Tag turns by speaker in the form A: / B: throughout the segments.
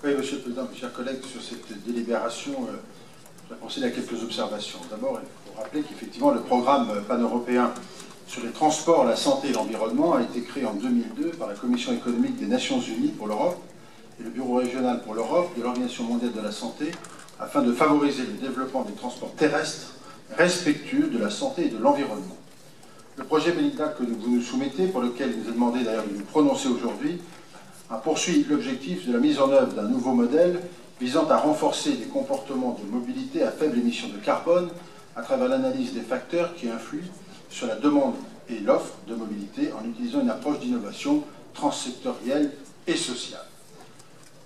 A: Oui, Monsieur le Président, mes chers collègues, sur cette délibération, je vais procéder à quelques observations. D'abord, il faut rappeler qu'effectivement, le programme pan-européen sur les transports, la santé et l'environnement a été créé en 2002 par la Commission économique des Nations Unies pour l'Europe et le Bureau régional pour l'Europe de l'Organisation mondiale de la santé afin de favoriser le développement des transports terrestres respectueux de la santé et de l'environnement. Le projet Belinda que vous nous soumettez, pour lequel il nous est demandé d'ailleurs de nous prononcer aujourd'hui, a poursuivi l'objectif de la mise en œuvre d'un nouveau modèle visant à renforcer les comportements de mobilité à faible émission de carbone à travers l'analyse des facteurs qui influent sur la demande et l'offre de mobilité en utilisant une approche d'innovation transsectorielle et sociale.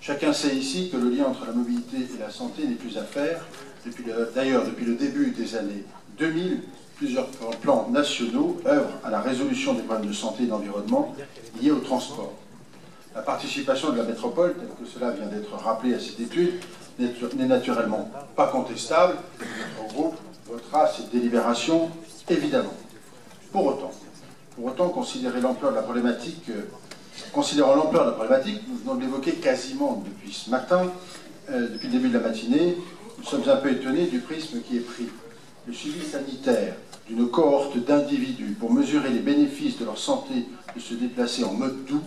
A: Chacun sait ici que le lien entre la mobilité et la santé n'est plus à faire. D'ailleurs, depuis le début des années 2000, plusieurs plans nationaux œuvrent à la résolution des problèmes de santé et d'environnement liés au transport. La participation de la métropole, telle que cela vient d'être rappelé à cette étude, n'est naturellement pas contestable. Notre groupe votera cette délibération, évidemment. Pour autant, considérant l'ampleur de la problématique, nous venons de l'évoquer quasiment depuis ce matin, depuis le début de la matinée, nous sommes un peu étonnés du prisme qui est pris. Le suivi sanitaire d'une cohorte d'individus pour mesurer les bénéfices de leur santé de se déplacer en mode doux,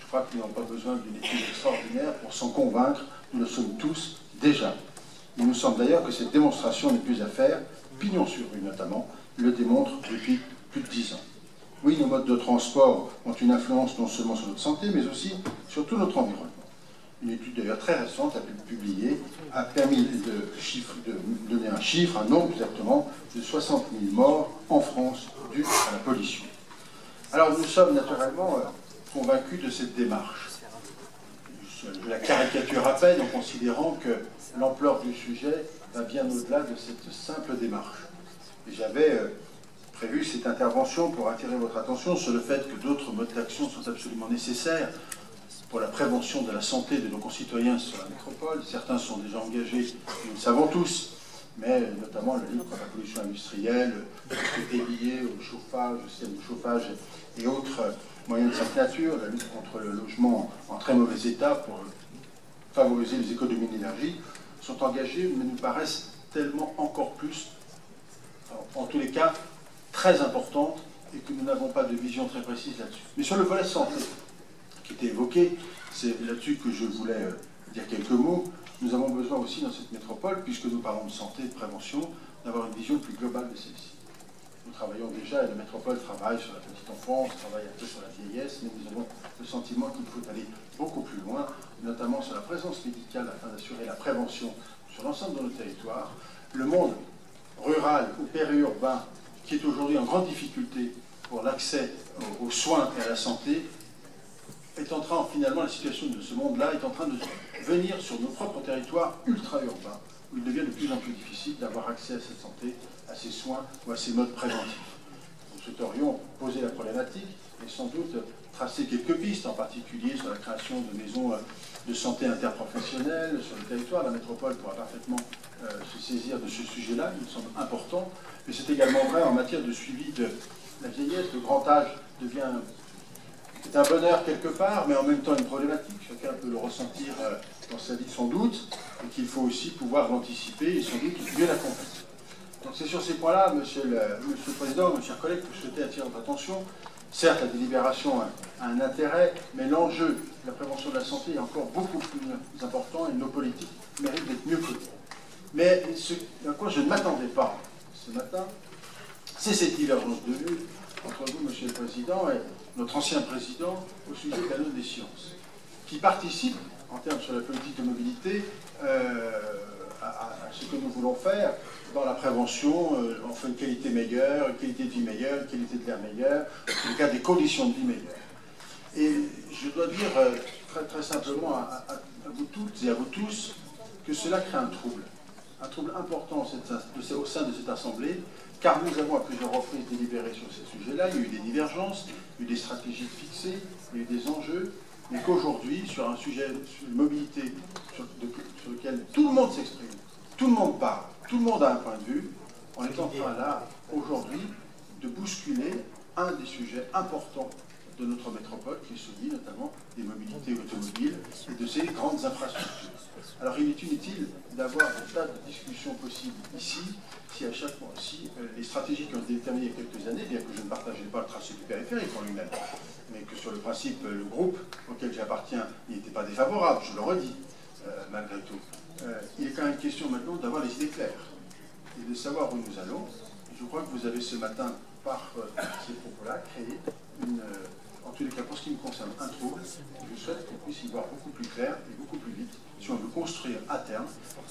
A: je crois qu'ils n'ont pas besoin d'une étude extraordinaire pour s'en convaincre, nous le sommes tous déjà. Il nous semble d'ailleurs que cette démonstration n'est plus à faire, pignon sur rue notamment, le démontre depuis plus de 10 ans. Oui, nos modes de transport ont une influence non seulement sur notre santé, mais aussi sur tout notre environnement. Une étude d'ailleurs très récente, publiée, a permis de donner un chiffre, un nombre exactement, de 60 000 morts en France dus à la pollution. Alors nous sommes naturellement convaincus de cette démarche. Je la caricature à peine en considérant que l'ampleur du sujet va bien au-delà de cette simple démarche. Et j'avais prévu cette intervention pour attirer votre attention sur le fait que d'autres modes d'action sont absolument nécessaires pour la prévention de la santé de nos concitoyens sur la métropole. Certains sont déjà engagés, nous le savons tous, mais notamment la lutte contre la pollution industrielle, tout ce qui est lié au chauffage, au système de chauffage et autres moyens de cette nature, la lutte contre le logement en très mauvais état pour favoriser les économies d'énergie, sont engagés, mais nous paraissent tellement encore plus, en tous les cas, très importantes, et que nous n'avons pas de vision très précise là-dessus. Mais sur le volet santé, qui était évoqué, c'est là-dessus que je voulais dire quelques mots. Nous avons besoin aussi dans cette métropole, puisque nous parlons de santé et de prévention, d'avoir une vision plus globale de celle-ci. Nous travaillons déjà, et la métropole travaille sur la petite enfance, travaille un peu sur la vieillesse, mais nous avons le sentiment qu'il faut aller beaucoup plus loin, notamment sur la présence médicale afin d'assurer la prévention sur l'ensemble de nos territoires. Le monde rural ou périurbain, qui est aujourd'hui en grande difficulté pour l'accès aux soins et à la santé, est en train, finalement, la situation de ce monde-là est en train de venir sur nos propres territoires ultra-urbains, où il devient de plus en plus difficile d'avoir accès à cette santé, à ces soins ou à ces modes préventifs. Nous souhaiterions poser la problématique et sans doute tracer quelques pistes, en particulier sur la création de maisons de santé interprofessionnelles sur le territoire. La métropole pourra parfaitement se saisir de ce sujet-là, il me semble important, mais c'est également vrai en matière de suivi de la vieillesse. Le grand âge c'est un bonheur quelque part, mais en même temps une problématique. Chacun peut le ressentir dans sa vie sans doute, et qu'il faut aussi pouvoir l'anticiper et sans doute mieux l'accompagner. Donc c'est sur ces points-là, Monsieur le Président, mes chers collègues, que je souhaitais attirer votre attention. Certes, la délibération a un intérêt, mais l'enjeu de la prévention de la santé est encore beaucoup plus important et nos politiques méritent d'être mieux connues. Mais ce à quoi je ne m'attendais pas ce matin, c'est cette divergence de vue entre vous, Monsieur le Président, et notre ancien président au sujet de la note des sciences, qui participe, en termes sur la politique de mobilité, à ce que nous voulons faire dans la prévention, enfin une qualité meilleure, une qualité de vie meilleure, une qualité de l'air meilleure, en tout cas des conditions de vie meilleures. Et je dois dire très, très simplement à vous toutes et à vous tous que cela crée un trouble important au sein de cette Assemblée, car nous avons à plusieurs reprises délibéré sur ces sujets-là. Il y a eu des divergences, il y a eu des stratégies fixées, il y a eu des enjeux, mais qu'aujourd'hui, sur un sujet de mobilité sur lequel tout le monde s'exprime, tout le monde parle, tout le monde a un point de vue, on est en train là, aujourd'hui, de bousculer un des sujets importants de notre métropole, qui est celui notamment des mobilités automobiles et de ces grandes infrastructures. Alors il est inutile d'avoir des tas de discussions possibles ici, si à chaque fois, si les stratégies qui ont été déterminées il y a quelques années, bien que je ne partageais pas le tracé du périphérique en lui-même, mais que sur le principe, le groupe auquel j'appartiens n'était pas défavorable, je le redis, malgré tout. Il est quand même question maintenant d'avoir les idées claires et de savoir où nous allons. Je crois que vous avez ce matin, par ces propos-là, créé en tous les cas pour ce qui me concerne, un trouble. Je souhaite qu'on puisse y voir beaucoup plus clair et beaucoup plus vite si on veut construire à terme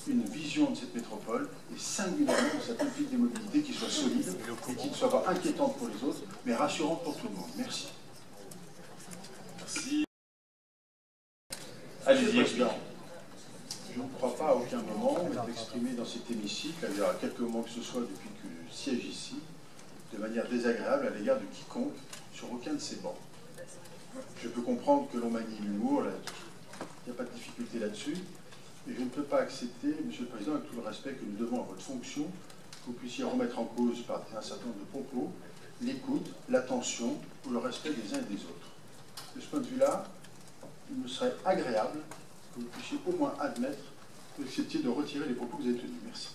A: une vision de cette métropole et singulièrement de cette politique des mobilités qui soit solide et qui ne soit pas inquiétante pour les autres, mais rassurante pour tout le monde. Merci.
B: Merci. Allez-y, explique.
A: Je ne crois pas à aucun moment m'être exprimé dans cet hémicycle, il y a quelques moments que ce soit depuis que je siège ici, de manière désagréable à l'égard de quiconque sur aucun de ces bancs. Je peux comprendre que l'on manie l'humour, il n'y a pas de difficulté là-dessus, et je ne peux pas accepter, Monsieur le Président, avec tout le respect que nous devons à votre fonction, que vous puissiez remettre en cause par un certain nombre de propos l'écoute, l'attention ou le respect des uns et des autres. De ce point de vue-là, il me serait agréable que vous puissiez au moins admettre que vous acceptiez de retirer les propos que vous avez tenus. Merci.